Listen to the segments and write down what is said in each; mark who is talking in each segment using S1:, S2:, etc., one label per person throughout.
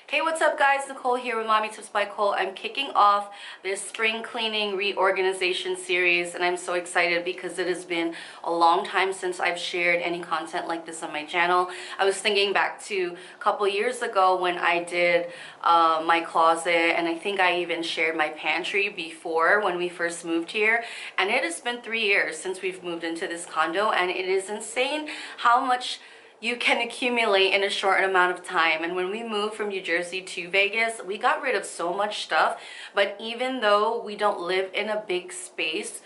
S1: Hey, what's up guys? Nicole here with Mommy Tips by Cole. I'm kicking off this spring cleaning reorganization series and I'm so excited because it has been a long time since I've shared any content like this on my channel. I was thinking back to a couple years ago when I did my closet, and I think I even shared my pantry before when we first moved here, and it has been 3 years since we've moved into this condo, and it is insane how much you can accumulate in a short amount of time. And when we moved from New Jersey to Vegas, we got rid of so much stuff, but even though we don't live in a big space,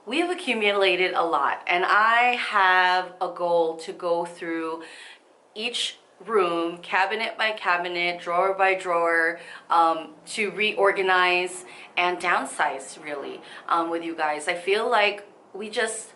S1: we've accumulated a lot. And I have a goal to go through each room, cabinet by cabinet, drawer by drawer, to reorganize and downsize really with you guys. I feel like we just,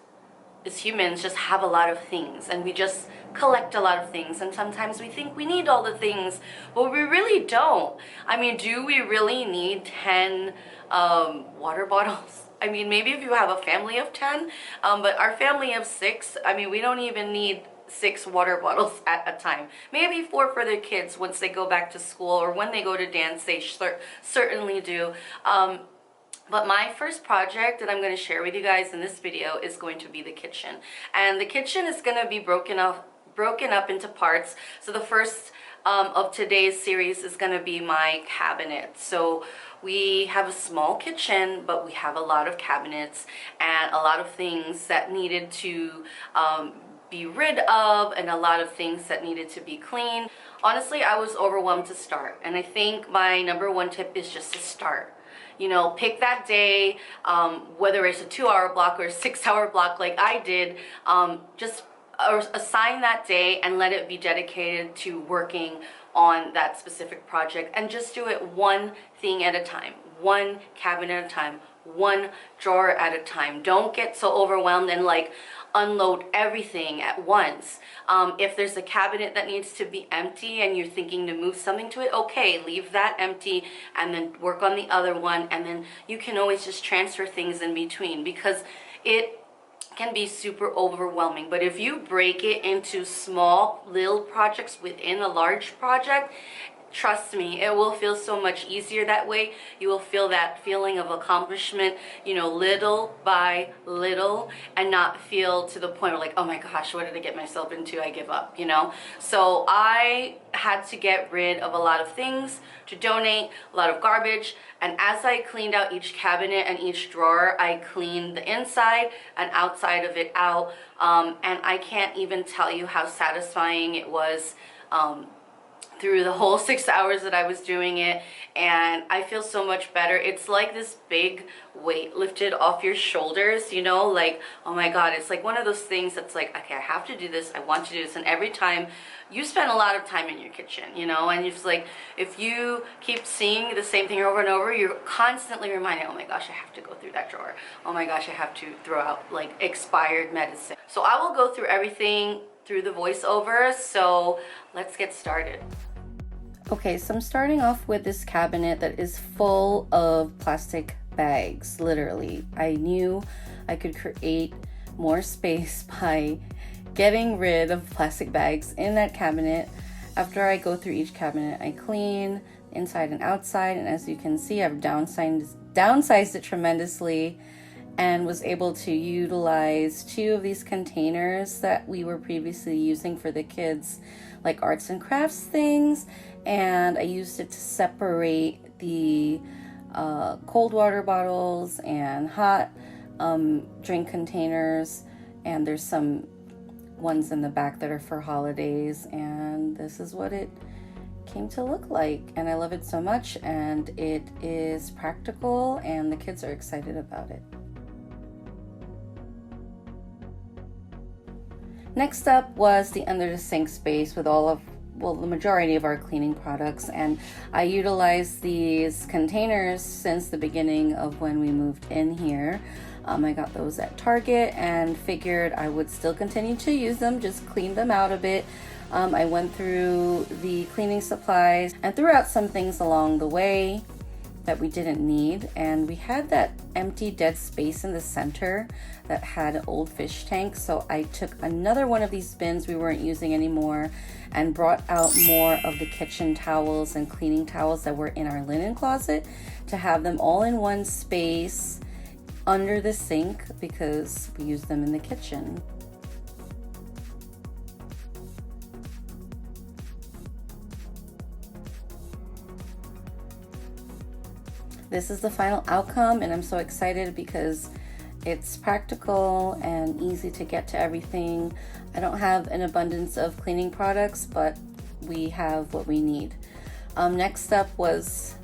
S1: as humans, just have a lot of things and we just collect a lot of things, and sometimes we think we need all the things, but we really don't. I mean, do we really need 10 water bottles? I mean, maybe if you have a family of 10, but our family of 6, I mean, we don't even need 6 water bottles at a time. Maybe 4 for their kids once they go back to school, or when they go to dance, they certainly do. But my first project that I'm going to share with you guys in this video is going to be the kitchen. And the kitchen is going to be broken up into parts. So the first of today's series is going to be my cabinet. So we have a small kitchen, but we have a lot of cabinets and a lot of things that needed to be rid of, and a lot of things that needed to be cleaned. Honestly, I was overwhelmed to start, and I think my number one tip is just to start. You know, pick that day, whether it's a 2-hour block or a 6-hour block like I did, just assign that day and let it be dedicated to working on that specific project, and just do it one thing at a time, one cabinet at a time, one drawer at a time. Don't get so overwhelmed and like unload everything at once. If there's a cabinet that needs to be empty and you're thinking to move something to it, okay, leave that empty and then work on the other one, and then you can always just transfer things in between, because it can be super overwhelming. But if you break it into small little projects within a large project, trust me, it will feel so much easier that way. You will feel that feeling of accomplishment, you know, little by little, and not feel to the point where like, oh my gosh, what did I get myself into? I give up, you know? So I had to get rid of a lot of things, to donate a lot of garbage. And as I cleaned out each cabinet and each drawer, I cleaned the inside and outside of it out. And I can't even tell you how satisfying it was through the whole 6 hours that I was doing it, and I feel so much better. It's like this big weight lifted off your shoulders, you know, like, oh my god, it's like one of those things that's like, okay, I have to do this, I want to do this. And every time you spend a lot of time in your kitchen, you know, and it's like, if you keep seeing the same thing over and over, you're constantly reminded, oh my gosh, I have to go through that drawer, oh my gosh, I have to throw out like expired medicine. So I will go through everything through the voiceover, so let's get started. Okay, so I'm starting off with this cabinet that is full of plastic bags, literally. I knew I could create more space by getting rid of plastic bags in that cabinet. After I go through each cabinet, I clean inside and outside, and as you can see, I've downsized it tremendously, and was able to utilize 2 of these containers that we were previously using for the kids, like arts and crafts things, and I used it to separate the cold water bottles and hot drink containers, and there's some ones in the back that are for holidays, and this is what it came to look like, and I love it so much, and it is practical and the kids are excited about it. Next up was the under the sink space with all of, well, the majority of our cleaning products, and I utilized these containers since the beginning of when we moved in here. I got those at Target and figured I would still continue to use them, just clean them out a bit. I went through the cleaning supplies and threw out some things along the way. that we didn't need, and we had that empty dead space in the center that had an old fish tank. So I took another one of these bins we weren't using anymore and brought out more of the kitchen towels and cleaning towels that were in our linen closet to have them all in one space under the sink because we use them in the kitchen. This is the final outcome, and I'm so excited because it's practical and easy to get to everything. I don't have an abundance of cleaning products, but we have what we need. Next up was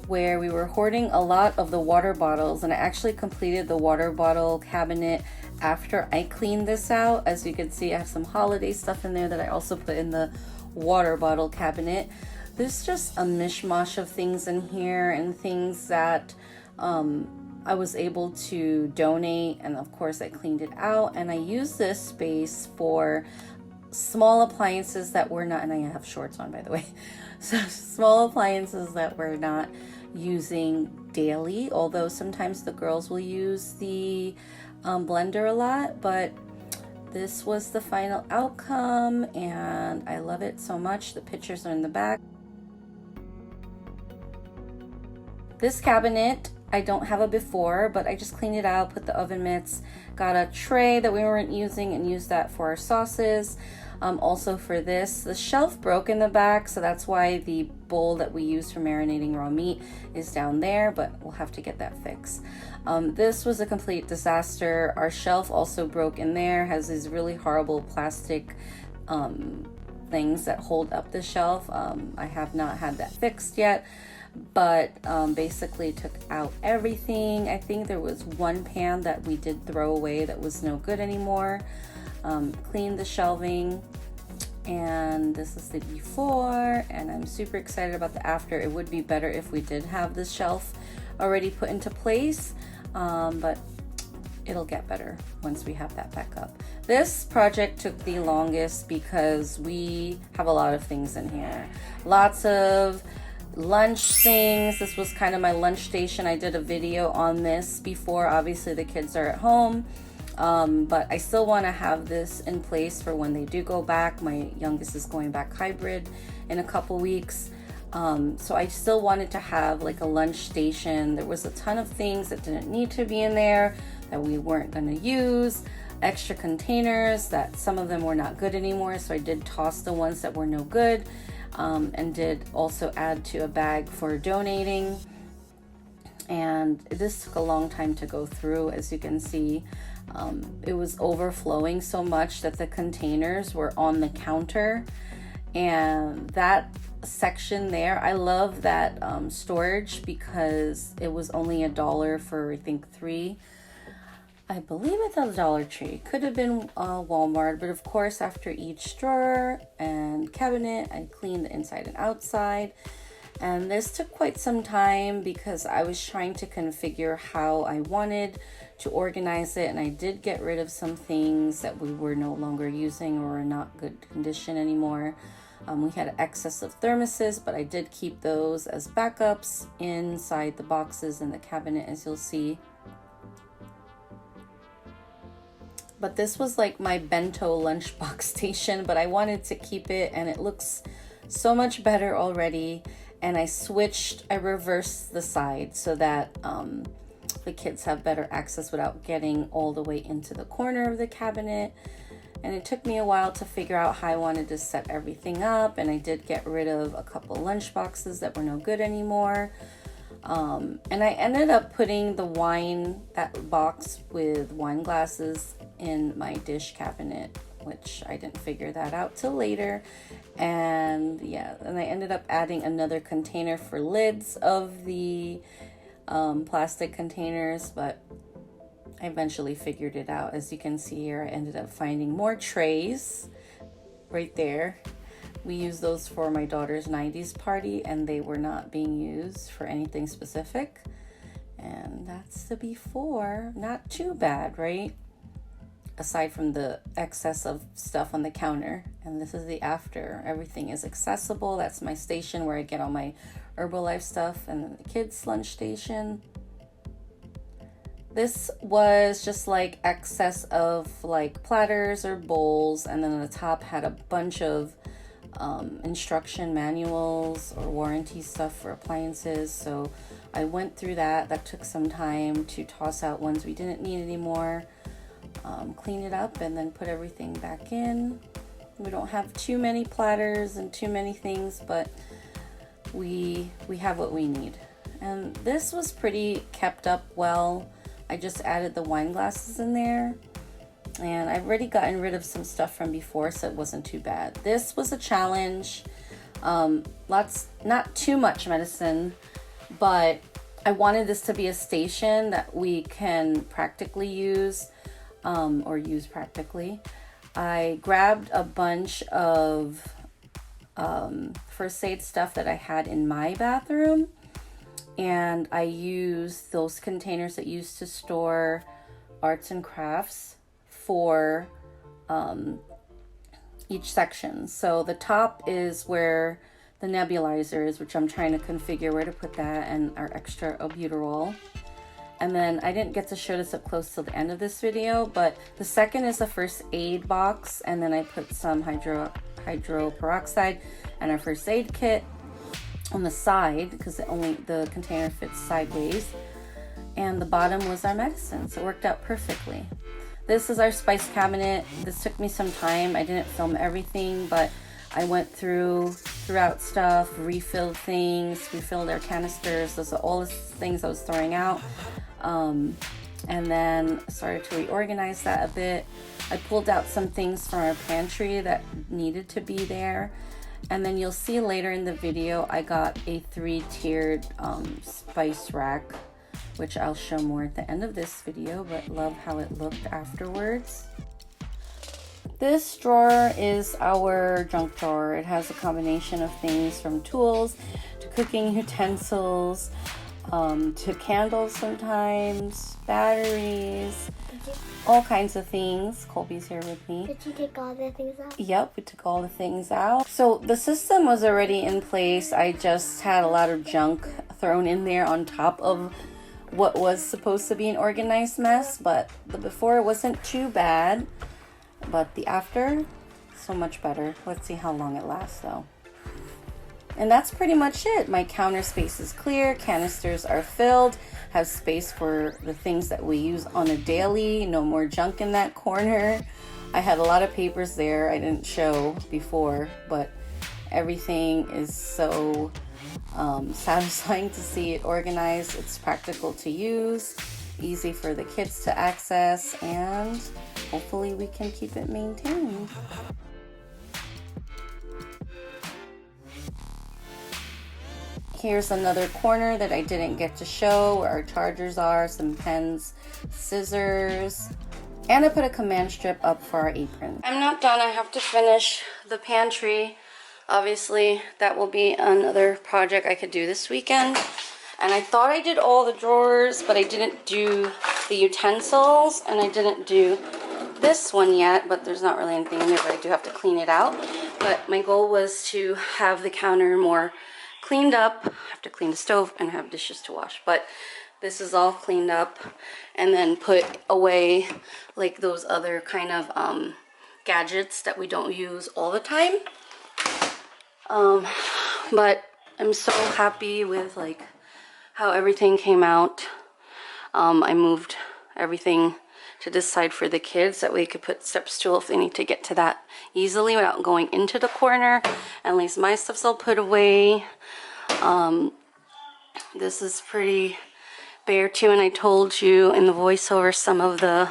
S1: where we were hoarding a lot of the water bottles, and I actually completed the water bottle cabinet after I cleaned this out. As you can see, I have some holiday stuff in there that I also put in the water bottle cabinet. There's just a mishmash of things in here and things that I was able to donate, and of course I cleaned it out, and I used this space for small appliances that were not, and I have shorts on by the way, so small appliances that we're not using daily, although sometimes the girls will use the blender a lot. But this was the final outcome and I love it so much. The pictures are in the back. This cabinet, I don't have it before, but I just cleaned it out, put the oven mitts, got a tray that we weren't using and used that for our sauces. Also for this, the shelf broke in the back, so that's why the bowl that we use for marinating raw meat is down there, but we'll have to get that fixed. This was a complete disaster. Our shelf also broke in there, has these really horrible plastic things that hold up the shelf. I have not had that fixed yet, but basically took out everything. I think there was one pan that we did throw away that was no good anymore. Cleaned the shelving, and this is the before, and I'm super excited about the after. It would be better if we did have this shelf already put into place, but it'll get better once we have that back up. This project took the longest because we have a lot of things in here. Lots of lunch things. This was kind of my lunch station. I did a video on this before. Obviously the kids are at home, but I still want to have this in place for when they do go back. My youngest is going back hybrid in a couple weeks. So I still wanted to have like a lunch station. There was a ton of things that didn't need to be in there that we weren't going to use. Extra containers that some of them were not good anymore, so I did toss the ones that were no good, and did also add to a bag for donating. And this took a long time to go through. As you can see, it was overflowing so much that the containers were on the counter, and that section there, I love that storage because it was only $1 for I think 3. I believe it's a Dollar Tree. Could have been Walmart, but of course after each drawer and cabinet, I cleaned the inside and outside. And this took quite some time because I was trying to configure how I wanted to organize it, and I did get rid of some things that we were no longer using or were not good condition anymore. We had excess of thermoses, but I did keep those as backups inside the boxes in the cabinet, as you'll see. But this was like my bento lunchbox station, but I wanted to keep it, and it looks so much better already. And I reversed the side so that the kids have better access without getting all the way into the corner of the cabinet. And it took me a while to figure out how I wanted to set everything up, and I did get rid of a couple lunch boxes that were no good anymore. And I ended up putting that box with wine glasses in my dish cabinet, which I didn't figure that out till later. And yeah, and I ended up adding another container for lids of the plastic containers, but I eventually figured it out. As you can see here, I ended up finding more trays right there. We used those for my daughter's 90s party, and they were not being used for anything specific. And that's the before. Not too bad, right? aside from the excess of stuff on the counter. And this is the after. Everything is accessible. That's my station where I get all my Herbalife stuff, and then the kids' lunch station. This was just like excess of like platters or bowls, and then on the top had a bunch of instruction manuals or warranty stuff for appliances. So I went through that. That took some time to toss out ones we didn't need anymore, clean it up, and then put everything back in. We don't have too many platters and too many things, but we have what we need. And this was pretty kept up well. I just added the wine glasses in there, and I've already gotten rid of some stuff from before, so it wasn't too bad. This was a challenge. Not too much medicine, but I wanted this to be a station that we can practically use, or use practically. I grabbed a bunch of first aid stuff that I had in my bathroom, and I used those containers that used to store arts and crafts for each section. So the top is where the nebulizer is, which I'm trying to configure where to put that, and our extra albuterol. And then I didn't get to show this up close till the end of this video, but the second is a first aid box, and then I put some hydro peroxide and our first aid kit on the side because the container fits sideways, and the bottom was our medicine, so it worked out perfectly. This is our spice cabinet. This took me some time. I didn't film everything, but I went throughout stuff, refilled things, refilled our canisters. Those are all the things I was throwing out. And then started to reorganize that a bit. I pulled out some things from our pantry that needed to be there. And then you'll see later in the video, I got a 3-tiered spice rack, which I'll show more at the end of this video, but love how it looked afterwards. This drawer is our junk drawer. It has a combination of things from tools to cooking utensils, to candles sometimes, batteries, all kinds of things. Colby's here with me.
S2: Did you take all the things out?
S1: Yep, we took all the things out. So the system was already in place. I just had a lot of junk thrown in there on top of what was supposed to be an organized mess, but the before wasn't too bad, but the after, so much better. Let's see how long it lasts though. And that's pretty much it. My counter space is clear, canisters are filled, have space for the things that we use on a daily, no more junk in that corner. I had a lot of papers there I didn't show before, but everything is so satisfying to see it organized. It's practical to use, easy for the kids to access, and hopefully we can keep it maintained. Here's another corner that I didn't get to show where our chargers are, some pens, scissors, and I put a command strip up for our apron. I'm not done. I have to finish the pantry. Obviously, that will be another project I could do this weekend. And I thought I did all the drawers, but I didn't do the utensils, and I didn't do this one yet, but there's not really anything in there, but I do have to clean it out. But my goal was to have the counter more cleaned up. I have to clean the stove and have dishes to wash, but this is all cleaned up, and then put away like those other kind of gadgets that we don't use all the time. But I'm so happy with like how everything came out. I moved everything to this side for the kids, that way we could put step stool if they need to get to that easily without going into the corner. At least my stuff's all put away. This is pretty bare too, and I told you in the voiceover some of the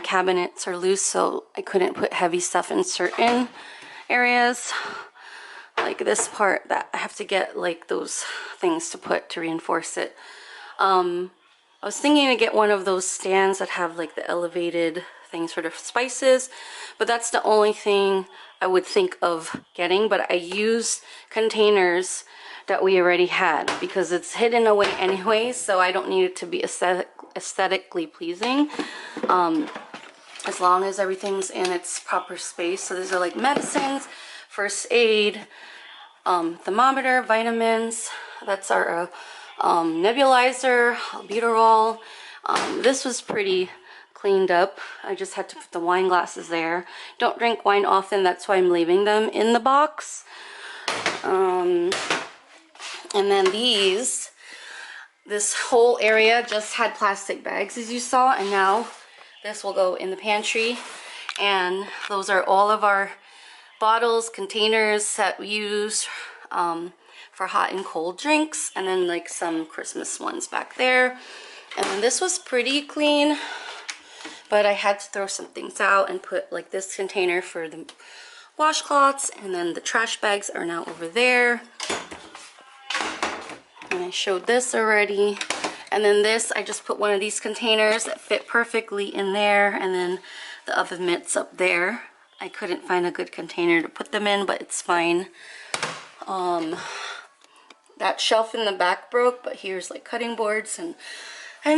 S1: cabinets are loose, so I couldn't put heavy stuff in certain areas. Like this part that I have to get like those things to put to reinforce it. I was thinking to get one of those stands that have like the elevated things for the spices, but that's the only thing I would think of getting. But I use containers that we already had because it's hidden away anyway, so I don't need it to be aesthetically pleasing. as long as everything's in its proper space. So these are like medicines, first aid, thermometer, vitamins. That's our nebulizer, albuterol. This was pretty cleaned up. I just had to put the wine glasses there. Don't drink wine often, that's why I'm leaving them in the box. And then this whole area just had plastic bags, as you saw, and now this will go in the pantry. And those are all of our bottles, containers that we use for hot and cold drinks, and then like some Christmas ones back there. And then this was pretty clean, but I had to throw some things out and put like this container for the washcloths, and then the trash bags are now over there. And I showed this already. And then this, I just put one of these containers that fit perfectly in there, and then the oven mitts up there. I couldn't find a good container to put them in, but it's fine. That shelf in the back broke, but here's like cutting boards and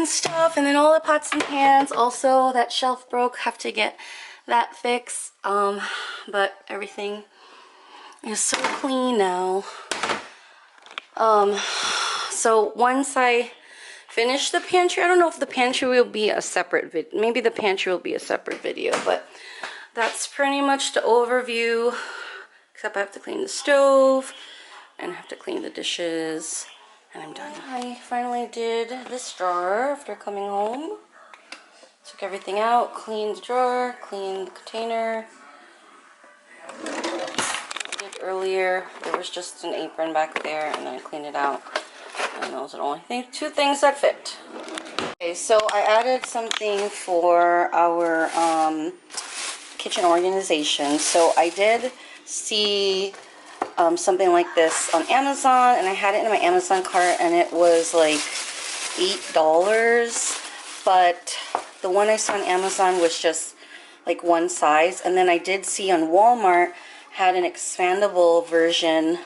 S1: stuff. And then all the pots and pans, also that shelf broke, have to get that fixed. But everything is so clean now. So once I finish the pantry, I don't know if the pantry will be a separate video. Maybe the pantry will be a separate video, but that's pretty much the overview. Except I have to clean the stove and I have to clean the dishes, and I'm done. I finally did this drawer after coming home. Took everything out, cleaned the drawer, cleaned the container. Did earlier, there was just an apron back there, and then I cleaned it out. And those are the only two things that fit. Okay, so I added something for our kitchen organization. So I did see something like this on Amazon, and I had it in my Amazon cart, and it was like $8, but the one I saw on Amazon was just like one size. And then I did see on Walmart had an expandable version,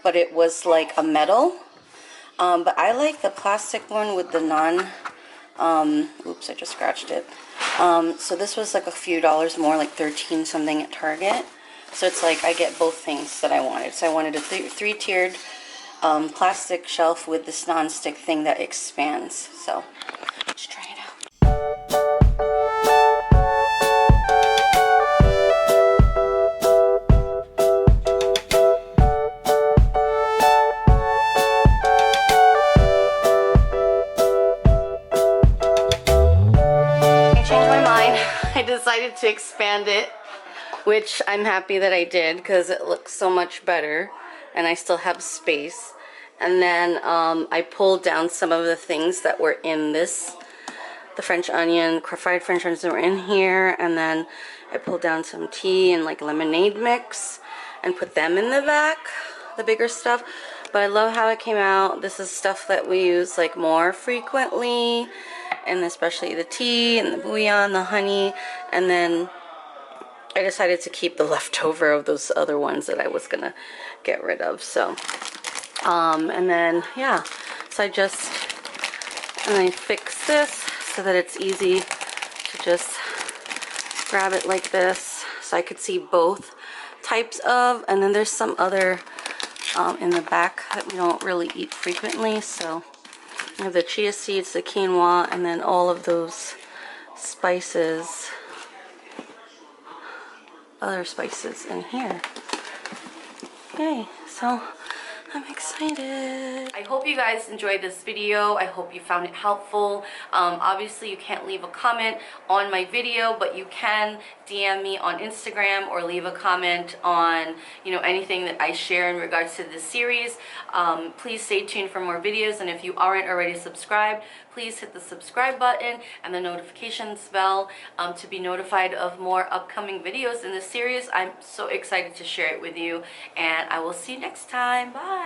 S1: but it was like a metal. But I like the plastic one with the oops, I just scratched it. So this was like a few dollars more, like 13 something at Target. So it's like I get both things that I wanted. So I wanted a three-tiered plastic shelf with this non-stick thing that expands. So let's try it out. I changed my mind. I decided to expand it, which I'm happy that I did because it looks so much better and I still have space. And then I pulled down some of the things that were in this, the French onion, fried French onions that were in here, and then I pulled down some tea and like lemonade mix and put them in the back, the bigger stuff. But I love how it came out. This is stuff that we use like more frequently, and especially the tea and the bouillon, the honey. And then I decided to keep the leftover of those other ones that I was gonna get rid of. So and then yeah, so I fix this so that it's easy to just grab it like this, so I could see both types of. And then there's some other in the back that we don't really eat frequently. So I have the chia seeds, the quinoa, and then all of those spices, other spices in here. Okay, so I'm excited. I hope you guys enjoyed this video. I hope you found it helpful. Obviously you can't leave a comment on my video, but you can DM me on Instagram or leave a comment on, you know, anything that I share in regards to this series. Please stay tuned for more videos, and if you aren't already subscribed, please hit the subscribe button and the notifications bell to be notified of more upcoming videos in this series. I'm so excited to share it with you, and I will see you next time. Bye!